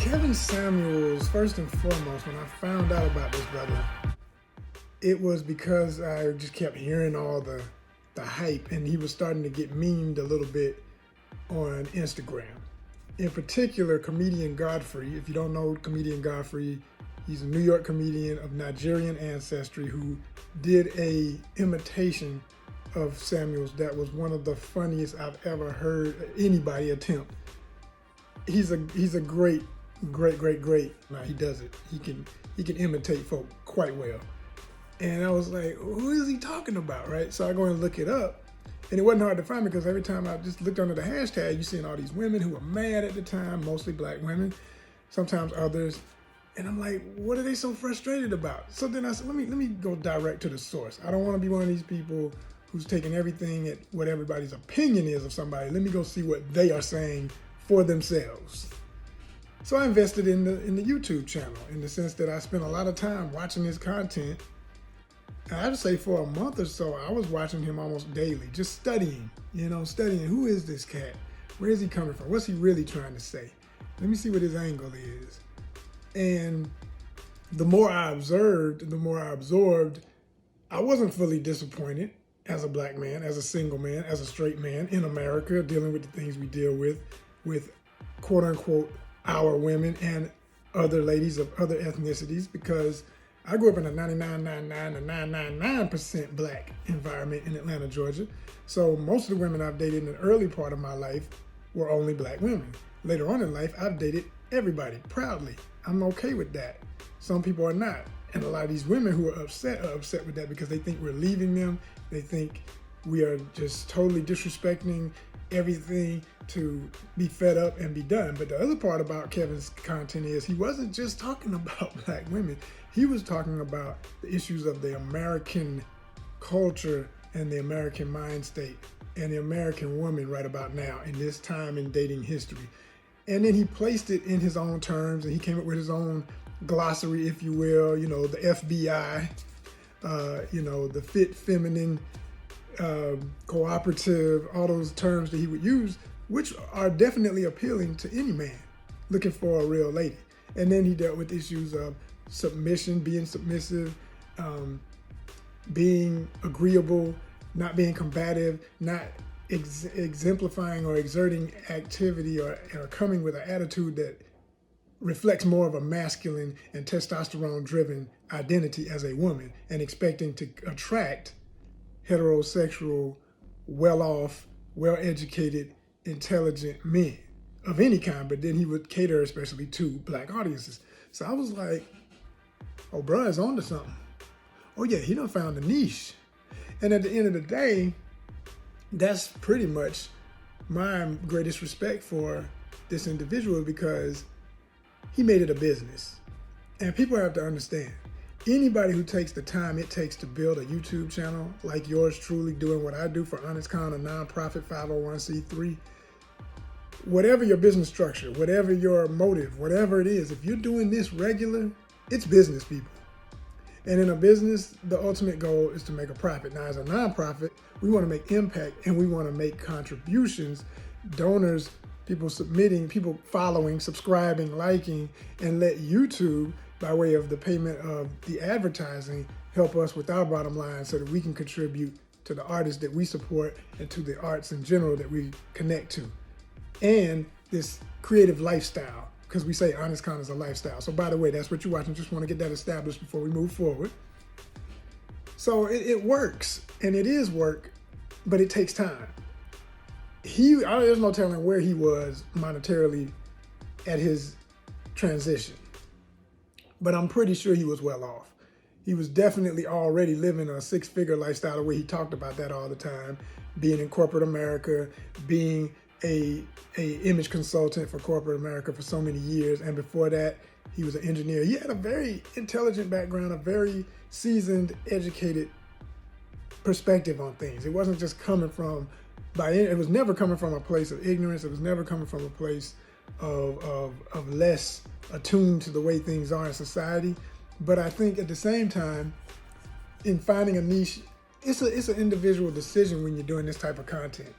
Kevin Samuels, first and foremost, when I found out about this brother, it was because I just kept hearing all the hype, and he was starting to get memed a little bit on Instagram. In particular, comedian Godfrey. If you don't know comedian Godfrey, he's a New York comedian of Nigerian ancestry who did a imitation of Samuels that was one of the funniest I've ever heard anybody attempt. He's a great. Now he does it. He can imitate folk quite well. And I was like, who is he talking about, right? So I go and look it up, and it wasn't hard to find because every time I just looked under the hashtag, you seeing all these women who were mad at the time, mostly black women, sometimes others. And I'm like, what are they so frustrated about? So then I said, let me go direct to the source. I don't want to be one of these people who's taking everything at what everybody's opinion is of somebody. Let me go see what they are saying for themselves. So I invested in the YouTube channel in the sense that I spent a lot of time watching his content. And I have to say for a month or so, I was watching him almost daily, just studying who is this cat? Where is he coming from? What's he really trying to say? Let me see what his angle is. And the more I observed, the more I absorbed, I wasn't fully disappointed as a black man, as a single man, as a straight man in America, dealing with the things we deal with quote unquote, our women and other ladies of other ethnicities, because I grew up in a 99.99 to 999% black environment in Atlanta, Georgia. So most of the women I've dated in the early part of my life were only black women. Later on in life, I've dated everybody proudly. I'm okay with that. Some people are not. And a lot of these women who are upset with that because they think we're leaving them. They think we are just totally disrespecting everything to be fed up and be done. But the other part about Kevin's content is he wasn't just talking about black women. He was talking about the issues of the American culture and the American mind state and the American woman right about now in this time in dating history. And then he placed it in his own terms, and he came up with his own glossary, if you will, the FBI, the fit, feminine, cooperative, all those terms that he would use, which are definitely appealing to any man looking for a real lady. And then he dealt with issues of submission, being submissive, being agreeable, not being combative, not exemplifying or exerting activity or coming with an attitude that reflects more of a masculine and testosterone-driven identity as a woman, and expecting to attract heterosexual, well-off, well-educated, intelligent men of any kind, but then he would cater especially to black audiences. So I was like, oh, bro is on to something. Oh yeah, he done found a niche. And at the end of the day, that's pretty much my greatest respect for this individual, because he made it a business. And people have to understand, anybody who takes the time it takes to build a YouTube channel like yours truly, doing what I do for ONYXCON, a nonprofit 501c3, whatever your business structure, whatever your motive, whatever it is, if you're doing this regular, it's business, people. And in a business, the ultimate goal is to make a profit. Now, as a nonprofit, we want to make impact, and we want to make contributions, donors, people submitting, people following, subscribing, liking, and let YouTube, by way of the payment of the advertising, help us with our bottom line so that we can contribute to the artists that we support and to the arts in general that we connect to. And this creative lifestyle, because we say ONYXCON is a lifestyle. So by the way, that's what you're watching. Just want to get that established before we move forward. So it works, and it is work, but it takes time. There's no telling where he was monetarily at his transition, but I'm pretty sure he was well off. He was definitely already living a six-figure lifestyle, the way he talked about that all the time, being in corporate America, being a image consultant for corporate America for so many years. And before that, he was an engineer. He had a very intelligent background, a very seasoned, educated perspective on things. It wasn't just coming from, it was never coming from a place of ignorance. It was never coming from a place of less attuned to the way things are in society. But I think at the same time, in finding a niche, it's an individual decision when you're doing this type of content.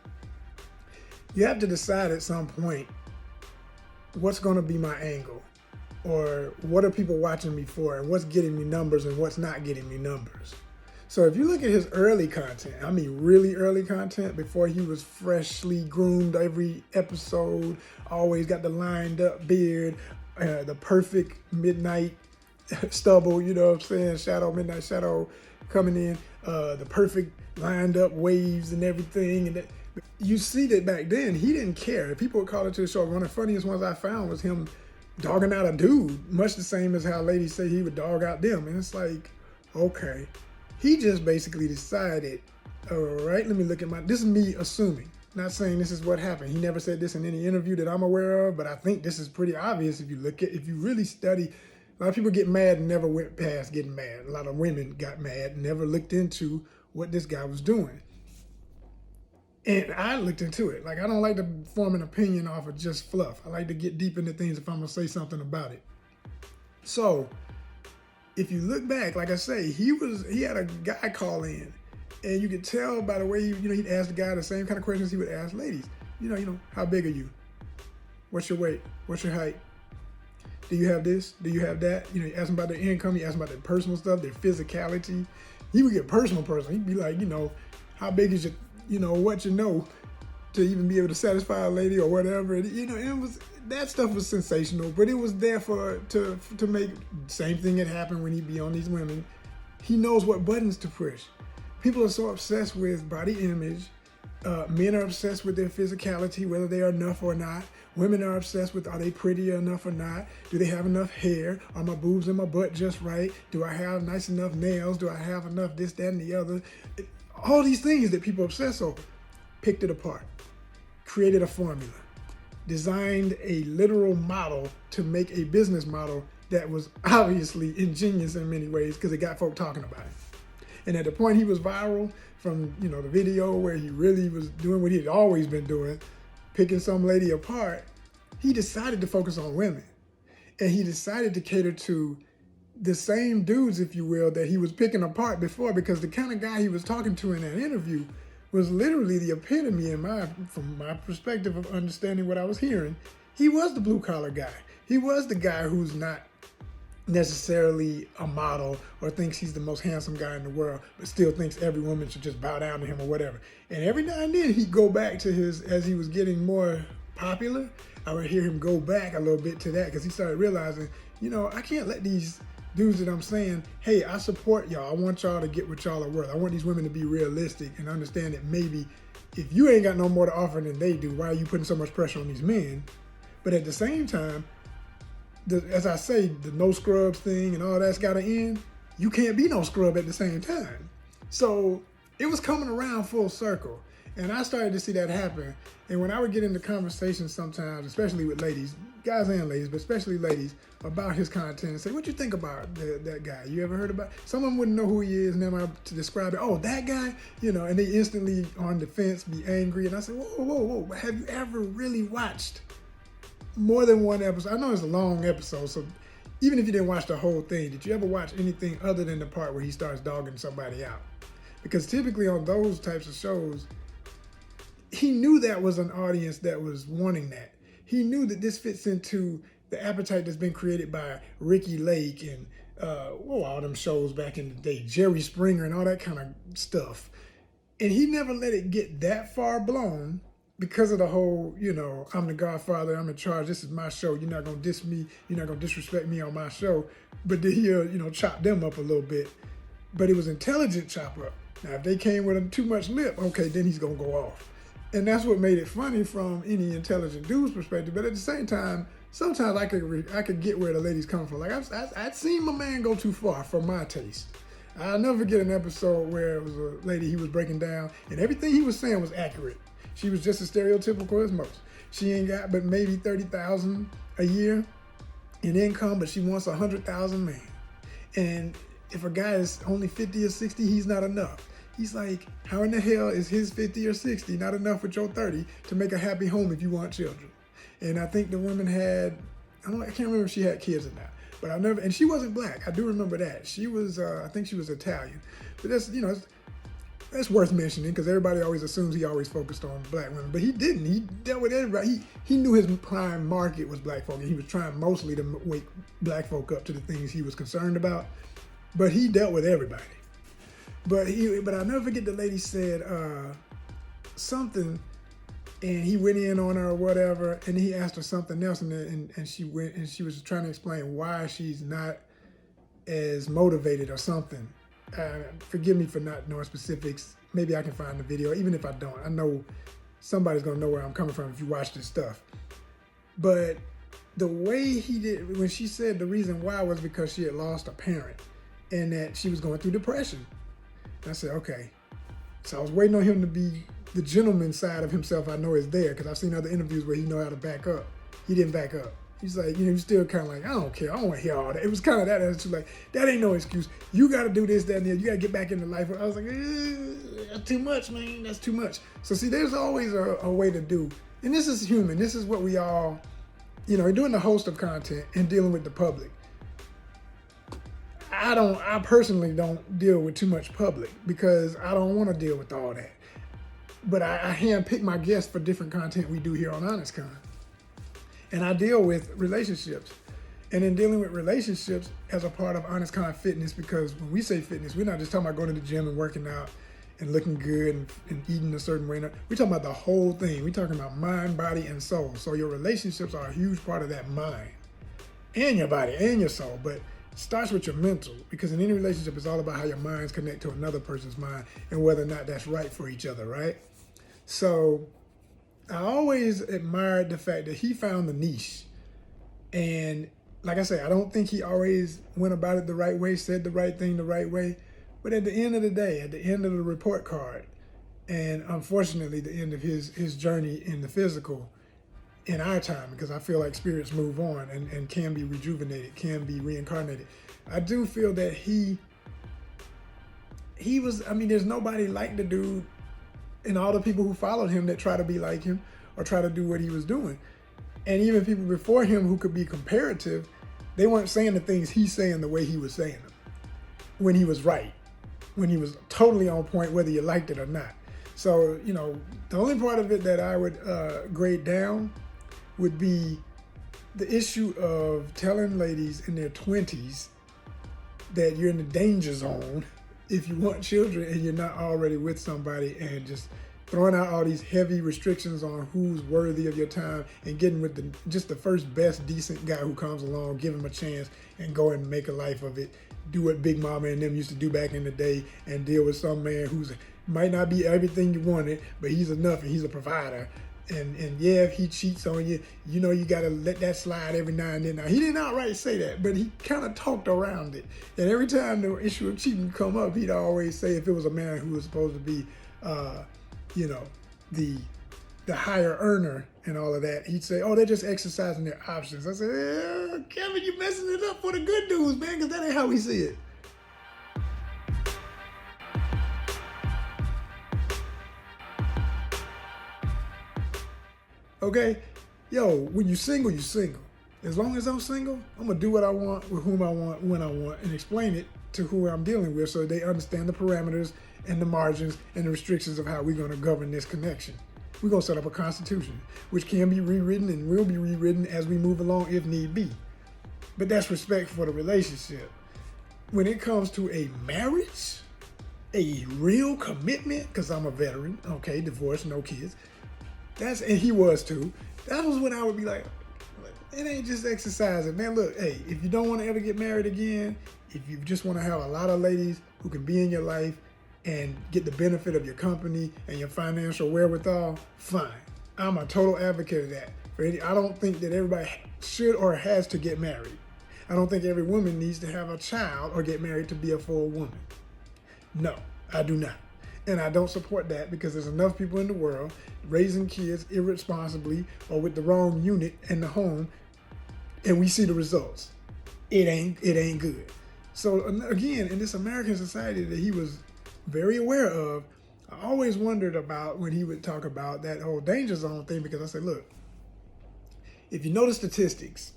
You have to decide at some point, what's going to be my angle? or what are people watching me for, and what's getting me numbers and what's not getting me numbers. So if you look at his early content, I mean really early content, before he was freshly groomed every episode, always got the lined up beard, the perfect midnight stubble, you know what I'm saying, shadow, midnight shadow coming in, the perfect lined up waves and everything. And that, you see that back then, he didn't care. People would call it to the show. One of the funniest ones I found was him dogging out a dude, much the same as how ladies say he would dog out them. And it's like, okay. He just basically decided, all right, let me look at this is me assuming, not saying this is what happened. He never said this in any interview that I'm aware of, but I think this is pretty obvious if you look at, if you really study. A lot of people get mad and never went past getting mad. A lot of women got mad and never looked into what this guy was doing. And I looked into it. Like, I don't like to form an opinion off of just fluff. I like to get deep into things if I'm gonna say something about it. So, if you look back, like I say, he had a guy call in, and you could tell by the way he'd ask the guy the same kind of questions he would ask ladies. You know, how big are you? What's your weight? What's your height? Do you have this? Do you have that? You know, you ask them about their income, you ask them about their personal stuff, their physicality. He would get personal. He'd be like, how big is your, what you know, to even be able to satisfy a lady or whatever. That stuff was sensational, but it was there to make. Same thing that happened when he'd be on these women. He knows what buttons to push. People are so obsessed with body image. Men are obsessed with their physicality, whether they are enough or not. Women are obsessed with, are they pretty enough or not? Do they have enough hair? Are my boobs and my butt just right? Do I have nice enough nails? Do I have enough this, that, and the other? All these things that people obsess over. Picked it apart. Created a formula. Designed a literal model to make a business model that was obviously ingenious in many ways because it got folk talking about it. And at the point he was viral from, the video where he really was doing what he had always been doing, picking some lady apart, he decided to focus on women. And he decided to cater to the same dudes, if you will, that he was picking apart before, because the kind of guy he was talking to in that interview was literally the epitome from my perspective of understanding what I was hearing. He was the blue collar guy. He was the guy who's not necessarily a model or thinks he's the most handsome guy in the world, but still thinks every woman should just bow down to him or whatever. And every now and then he'd go back to as he was getting more popular, I would hear him go back a little bit to that because he started realizing, I can't let these dudes that I'm saying, hey, I support y'all. I want y'all to get what y'all are worth. I want these women to be realistic and understand that maybe if you ain't got no more to offer than they do, why are you putting so much pressure on these men? But at the same time, as I say, the no scrubs thing and all that's got to end. You can't be no scrub at the same time. So it was coming around full circle. And I started to see that happen. And when I would get into conversations sometimes, especially with ladies, guys and ladies, but especially ladies, about his content and say, what you think about that guy? You ever heard about? Someone wouldn't know who he is, and then I to describe it, oh, that guy? And they instantly on the fence, be angry. And I said, whoa, have you ever really watched more than one episode? I know it's a long episode, so even if you didn't watch the whole thing, did you ever watch anything other than the part where he starts dogging somebody out? Because typically on those types of shows, he knew that was an audience that was wanting that. He knew that this fits into the appetite that's been created by Ricky Lake and all them shows back in the day, Jerry Springer and all that kind of stuff. And he never let it get that far blown because of the whole, I'm the Godfather, I'm in charge, this is my show, you're not gonna diss me, you're not gonna disrespect me on my show. But then he'll, chop them up a little bit. But it was intelligent chop up. Now, if they came with too much lip, okay, then he's gonna go off. And that's what made it funny from any intelligent dude's perspective. But at the same time, sometimes I could get where the ladies come from. Like I'd seen my man go too far for my taste. I'll never forget an episode where it was a lady he was breaking down, and everything he was saying was accurate. She was just as stereotypical as most. She ain't got but maybe $30,000 a year in income, but she wants $100,000 man. And if a guy is only 50 or 60, he's not enough. He's like, how in the hell is his 50 or 60 not enough with your 30 to make a happy home if you want children? And I think the woman had, I can't remember if she had kids or not, but and she wasn't black. I do remember that. She was, I think she was Italian. But that's, That's worth mentioning because everybody always assumes he always focused on black women, but he didn't. He dealt with everybody. He knew his prime market was black folk, and he was trying mostly to wake black folk up to the things he was concerned about. But he dealt with everybody. But I'll never forget the lady said something, and he went in on her or whatever, and he asked her something else, and she went and she was trying to explain why she's not as motivated or something. Forgive me for not knowing specifics. Maybe I can find the video. Even if I don't, I know somebody's gonna know where I'm coming from if you watch this stuff. But the way he did, when she said the reason why was because she had lost a parent and that she was going through depression. And I said, okay. So I was waiting on him to be the gentleman side of himself I know is there, because I've seen other interviews where he know how to back up. He didn't back up. He's like, he's still kind of like, I don't care. I don't want to hear all that. It was kind of that attitude, like, that ain't no excuse. You got to do this, that, and the other. You got to get back into life. I was like, that's too much, man. That's too much. So see, there's always a way to do. And this is human. This is what we all, doing the host of content and dealing with the public. I personally don't deal with too much public because I don't want to deal with all that. But I handpick my guests for different content we do here on ONYXCON. And I deal with relationships. And in dealing with relationships as a part of ONYXCON fitness, because when we say fitness, we're not just talking about going to the gym and working out and looking good and eating a certain way. We're talking about the whole thing. We're talking about mind, body, and soul. So your relationships are a huge part of that mind and your body and your soul. But it starts with your mental, because in any relationship, it's all about how your minds connect to another person's mind and whether or not that's right for each other, right? So I always admired the fact that he found the niche. And like I say, I don't think he always went about it the right way, said the right thing the right way. But at the end of the day, at the end of the report card, and unfortunately the end of his journey in the physical in our time, because I feel like spirits move on and can be rejuvenated, can be reincarnated. I do feel that he was, there's nobody like the dude and all the people who followed him that try to be like him or try to do what he was doing. And even people before him who could be comparative, they weren't saying the things he's saying the way he was saying them, when he was right, when he was totally on point, whether you liked it or not. So, the only part of it that I would grade down would be the issue of telling ladies in their 20s that you're in the danger zone if you want children and you're not already with somebody, and just throwing out all these heavy restrictions on who's worthy of your time and getting with the first best decent guy who comes along, give him a chance and go and make a life of it. Do what Big Mama and them used to do back in the day and deal with some man who's might not be everything you wanted, but he's enough and he's a provider. And yeah, if he cheats on you, you got to let that slide every now and then. Now, he didn't outright say that, but he kind of talked around it. And every time the issue of cheating come up, he'd always say if it was a man who was supposed to be, the higher earner and all of that, he'd say, oh, they're just exercising their options. I said, Kevin, you messing it up for the good dudes, man, because that ain't how we see it. Okay, when you single, you single. As long as I'm single, I'm gonna do what I want with whom I want, when I want, and explain it to who I'm dealing with so they understand the parameters and the margins and the restrictions of how we're gonna govern this connection. We're gonna set up a constitution, which can be rewritten and will be rewritten as we move along if need be. But that's respect for the relationship. When it comes to a marriage, a real commitment, because I'm a veteran, okay, divorced, no kids, and he was too. That was when I would be like, it ain't just exercising. Man, look, hey, if you don't want to ever get married again, if you just want to have a lot of ladies who can be in your life and get the benefit of your company and your financial wherewithal, fine. I'm a total advocate of that. I don't think that everybody should or has to get married. I don't think every woman needs to have a child or get married to be a full woman. No, I do not. And I don't support that, because there's enough people in the world raising kids irresponsibly or with the wrong unit in the home, and we see the results. It ain't good. So again, in this American society that he was very aware of, I always wondered about when he would talk about that whole danger zone thing, because I said, look, if you know the statistics,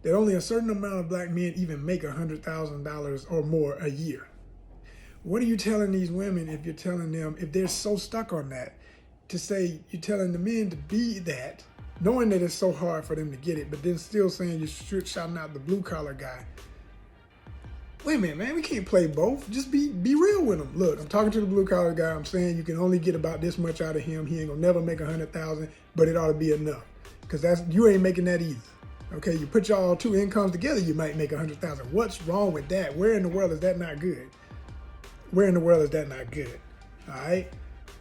that only a certain amount of black men even make $100,000 or more a year. What are you telling these women if you're telling them, if they're so stuck on that, to say you're telling the men to be that, knowing that it's so hard for them to get it, but then still saying you're shouting out the blue collar guy. Wait a minute, man, we can't play both. Just be real with them. Look, I'm talking to the blue collar guy. I'm saying you can only get about this much out of him. He ain't gonna never make 100,000, but it ought to be enough. Because you ain't making that either. Okay, you put y'all two incomes together, you might make 100,000. What's wrong with that? Where in the world is that not good? Where in the world is that not good? All right?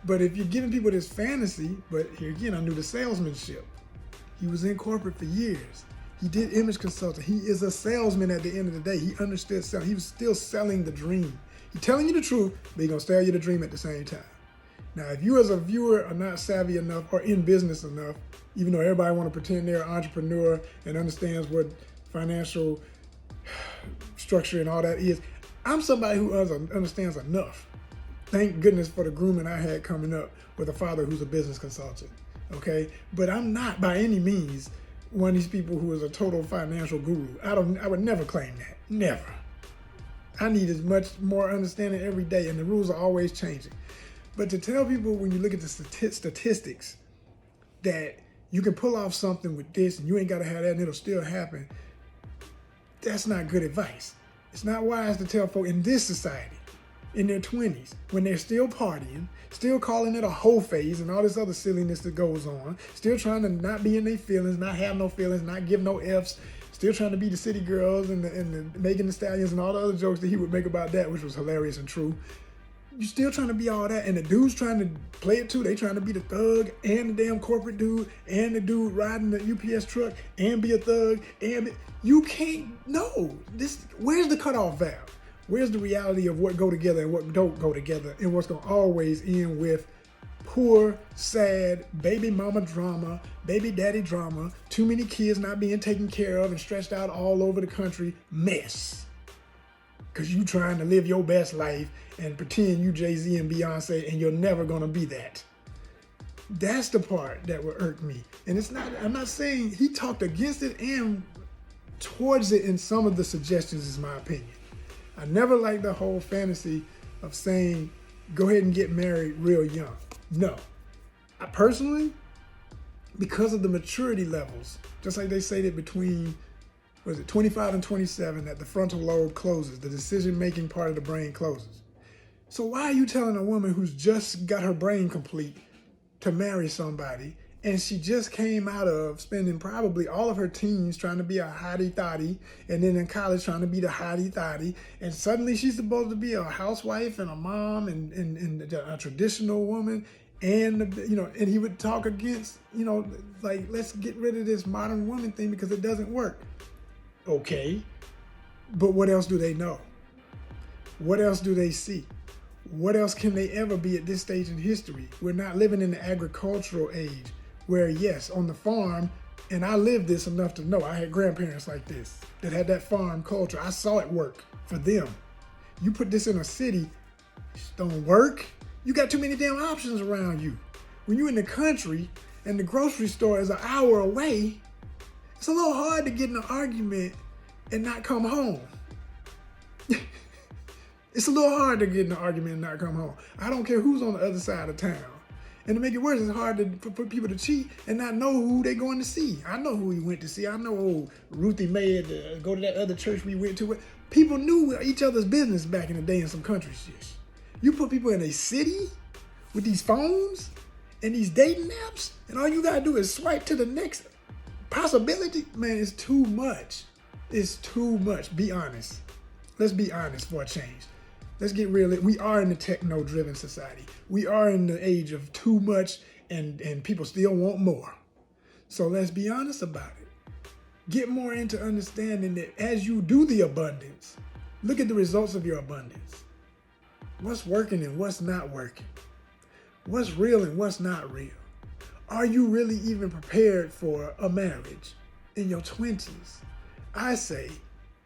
But if you're giving people this fantasy, but here again, I knew the salesmanship. He was in corporate for years. He did image consulting. He is a salesman at the end of the day. He understood selling. He was still selling the dream. He's telling you the truth, but he's gonna sell you the dream at the same time. Now, if you as a viewer are not savvy enough or in business enough, even though everybody want to pretend they're an entrepreneur and understands what financial structure and all that is, I'm somebody who understands enough. Thank goodness for the grooming I had coming up with a father who's a business consultant, okay? But I'm not by any means one of these people who is a total financial guru. I would never claim that, never. I need as much more understanding every day, and the rules are always changing. But to tell people when you look at the statistics that you can pull off something with this and you ain't gotta have that and it'll still happen, that's not good advice. It's not wise to tell folk in this society, in their 20s, when they're still partying, still calling it a whole phase and all this other silliness that goes on, still trying to not be in their feelings, not have no feelings, not give no F's, still trying to be the city girls and the Megan Thee Stallions and all the other jokes that he would make about that, which was hilarious and true. You're still trying to be all that, and the dude's trying to play it too. They trying to be the thug and the damn corporate dude and the dude riding the UPS truck and be a thug you can't. No, where's the cutoff valve? Where's the reality of what go together and what don't go together, and what's gonna always end with poor, sad, baby mama drama, baby daddy drama, too many kids not being taken care of and stretched out all over the country mess. Because you trying to live your best life and pretend you Jay-Z and Beyonce, and you're never gonna be that. That's the part that would irk me. And it's not, I'm not saying he talked against it and towards it in some of the suggestions, is my opinion. I never liked the whole fantasy of saying, go ahead and get married real young. No. I personally, because of the maturity levels, just like they say that between 25 and 27, that the frontal lobe closes, the decision-making part of the brain closes. So why are you telling a woman who's just got her brain complete to marry somebody, and she just came out of spending probably all of her teens trying to be a hottie-thottie, and then in college trying to be the hottie-thottie, and suddenly she's supposed to be a housewife and a mom and a traditional woman, and and he would talk against, like, let's get rid of this modern woman thing because it doesn't work. Okay, but what else do they know? What else do they see? What else can they ever be at this stage in history? We're not living in the agricultural age where, yes, on the farm, and I lived this enough to know, I had grandparents like this that had that farm culture. I saw it work for them. You put this in a city, it don't work. You got too many damn options around you. When you're in the country and the grocery store is an hour away, it's a little hard to get in an argument and not come home. It's a little hard to get in an argument and not come home. I don't care who's on the other side of town. And to make it worse, it's hard for people to cheat and not know who they're going to see. I know who he went to see. I know Ruthie May had to go to that other church we went to. People knew each other's business back in the day in some countries. You put people in a city with these phones and these dating apps, and all you got to do is swipe to the next possibility. Man, it's too much. It's too much. Be honest. Let's be honest for a change. Let's get real. We are in the techno-driven society. We are in the age of too much, and people still want more. So let's be honest about it. Get more into understanding that as you do the abundance, look at the results of your abundance. What's working and what's not working? What's real and what's not real? Are you really even prepared for a marriage in your 20s? I say,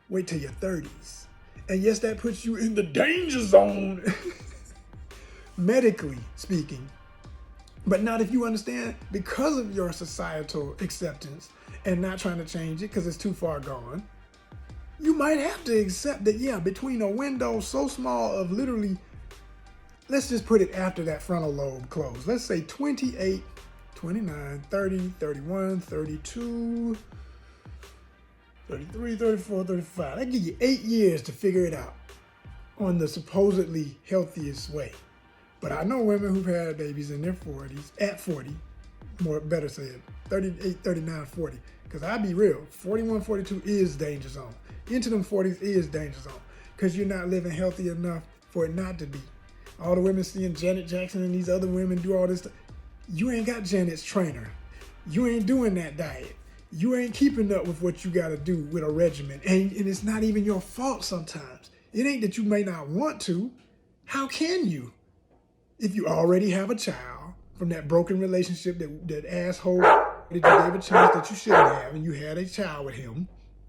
wait till your 30s. And yes, that puts you in the danger zone, medically speaking. But not if you understand, because of your societal acceptance and not trying to change it because it's too far gone, you might have to accept that, yeah, between a window so small of literally let's just put it after that frontal lobe closed. Let's say 28, 29, 30, 31, 32, 33, 34, 35. That gives you 8 years to figure it out on the supposedly healthiest way. But I know women who've had babies in their 40s, at 40, more better said, 38, 39, 40. Because I'll be real, 41, 42 is danger zone. Into them 40s is danger zone. Because you're not living healthy enough for it not to be. All the women seeing Janet Jackson and these other women do all this stuff. You ain't got Janet's trainer. You ain't doing that diet. You ain't keeping up with what you got to do with a regimen. And it's not even your fault sometimes. It ain't that you may not want to. How can you? If you already have a child from that broken relationship, that asshole that you gave a chance that you shouldn't have, and you had a child with him,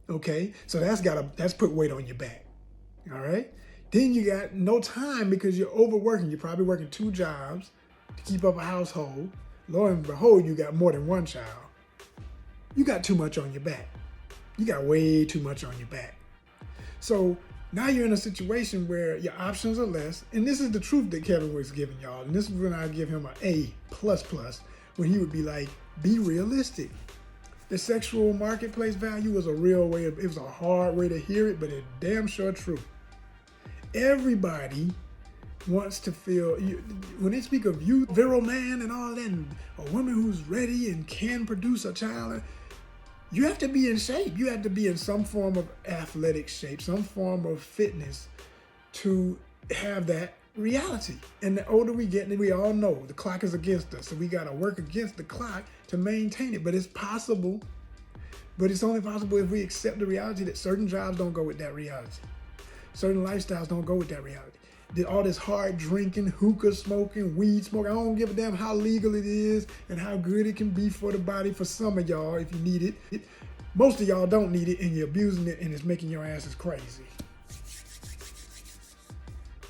okay? So that's put weight on your back, all right? Then you got no time because you're overworking. You're probably working 2 jobs to keep up a household. Lo and behold, you got more than 1 child. You got too much on your back. You got way too much on your back. So now you're in a situation where your options are less. And this is the truth that Kevin was giving y'all. And this is when I give him an A++, when he would be like, be realistic. The sexual marketplace value was a real way it was a hard way to hear it, but it's damn sure true. Everybody wants to feel, when they speak of youth, virile man and all that, and a woman who's ready and can produce a child, you have to be in shape. You have to be in some form of athletic shape, some form of fitness to have that reality. And the older we get, we all know the clock is against us. So we got to work against the clock to maintain it. But it's possible. But it's only possible if we accept the reality that certain jobs don't go with that reality. Certain lifestyles don't go with that reality. All this hard drinking, hookah smoking, weed smoking, I don't give a damn how legal it is and how good it can be for the body for some of y'all if you need it. Most of y'all don't need it and you're abusing it and it's making your asses crazy.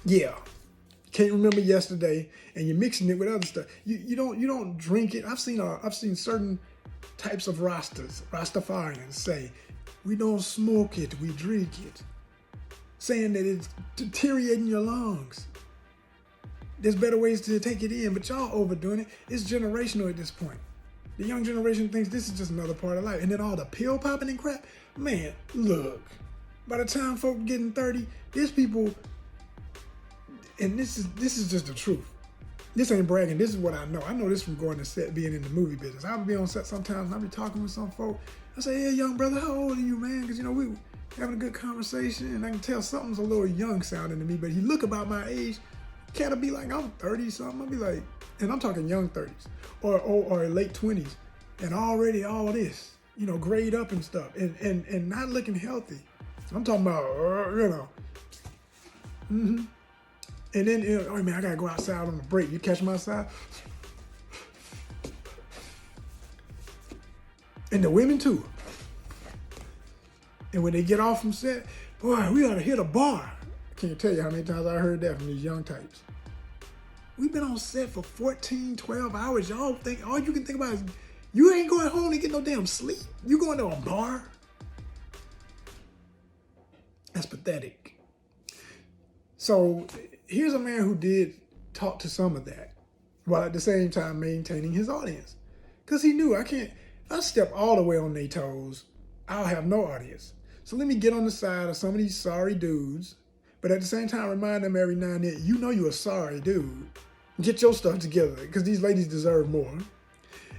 Yeah. Can't remember yesterday and you're mixing it with other stuff. You don't drink it. I've seen certain types of Rastafarians say, we don't smoke it, we drink it. Saying that it's deteriorating your lungs. There's better ways to take it in, but y'all overdoing it. It's generational at this point. The young generation thinks this is just another part of life. And then all the pill popping and crap. Man, look. By the time folk getting 30, there's people, and this is just the truth. This ain't bragging. This is what I know. I know this from going to set, being in the movie business. I'll be on set sometimes and I'll be talking with some folk. I say, hey, young brother, how old are you, man? Because, we having a good conversation, and I can tell something's a little young sounding to me, but he look about my age. Can't it be like I'm 30 something? I'll be like, and I'm talking young 30s or late 20s, and already all this, grade up and stuff, and not looking healthy. I'm talking about, And then, oh man, I gotta go outside on a break. You catch me outside? And the women too. And when they get off from set, boy, we ought to hit a bar. I can't tell you how many times I heard that from these young types. We've been on set for 14, 12 hours. Y'all think, all you can think about is, you ain't going home to get no damn sleep. You going to a bar? That's pathetic. So here's a man who did talk to some of that, while at the same time maintaining his audience. Because he knew, if I step all the way on their toes, I'll have no audience. So let me get on the side of some of these sorry dudes, but at the same time remind them every now and then, you're a sorry dude. Get your stuff together, because these ladies deserve more.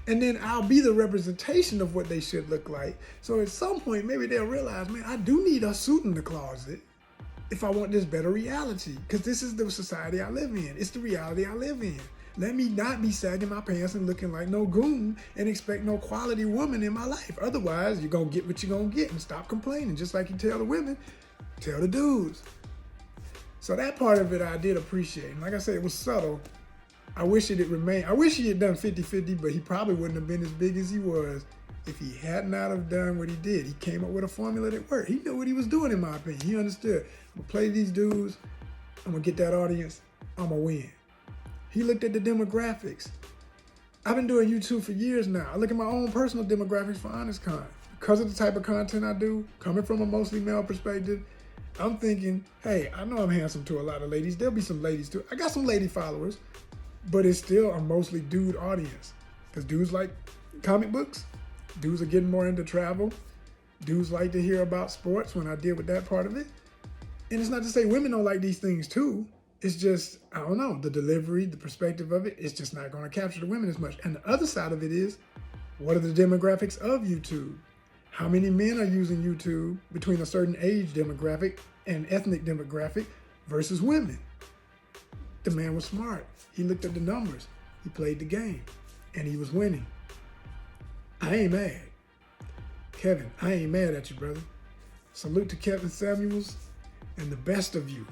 And then I'll be the representation of what they should look like. So at some point, maybe they'll realize, man, I do need a suit in the closet if I want this better reality, because this is the society I live in. It's the reality I live in. Let me not be sagging my pants and looking like no goon and expect no quality woman in my life. Otherwise, you're going to get what you're going to get and stop complaining. Just like you tell the women, tell the dudes. So that part of it I did appreciate. And like I said, it was subtle. I wish it had remained. I wish he had done 50-50, but he probably wouldn't have been as big as he was if he had not have done what he did. He came up with a formula that worked. He knew what he was doing, in my opinion. He understood. I'm going to play these dudes. I'm going to get that audience. I'm going to win. He looked at the demographics. I've been doing YouTube for years now. I look at my own personal demographics for ONYXCON. Because of the type of content I do, coming from a mostly male perspective, I'm thinking, hey, I know I'm handsome to a lot of ladies. There'll be some ladies too. I got some lady followers, but it's still a mostly dude audience. Because dudes like comic books, dudes are getting more into travel, dudes like to hear about sports when I deal with that part of it. And it's not to say women don't like these things too. It's just, I don't know, the delivery, the perspective of it, it's just not going to capture the women as much. And the other side of it is, what are the demographics of YouTube? How many men are using YouTube between a certain age demographic and ethnic demographic versus women? The man was smart. He looked at the numbers. He played the game, and he was winning. I ain't mad. Kevin, I ain't mad at you, brother. Salute to Kevin Samuels and the best of you.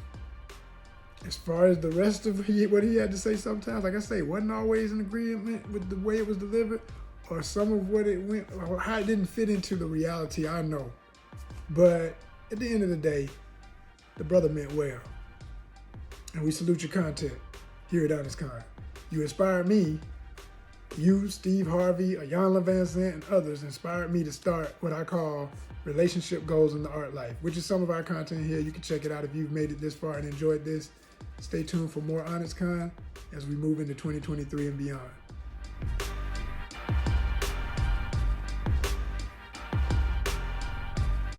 As far as the rest of what he had to say sometimes, like I say, wasn't always in agreement with the way it was delivered, or some of what it went, or how it didn't fit into the reality, I know. But at the end of the day, the brother meant well. And we salute your content here at ONYXCON. You inspired me. You, Steve Harvey, Ayanla Van Zandt, and others inspired me to start what I call Relationship Goals in the Art Life, which is some of our content here. You can check it out if you've made it this far and enjoyed this. Stay tuned for more ONYXCON as we move into 2023 and beyond.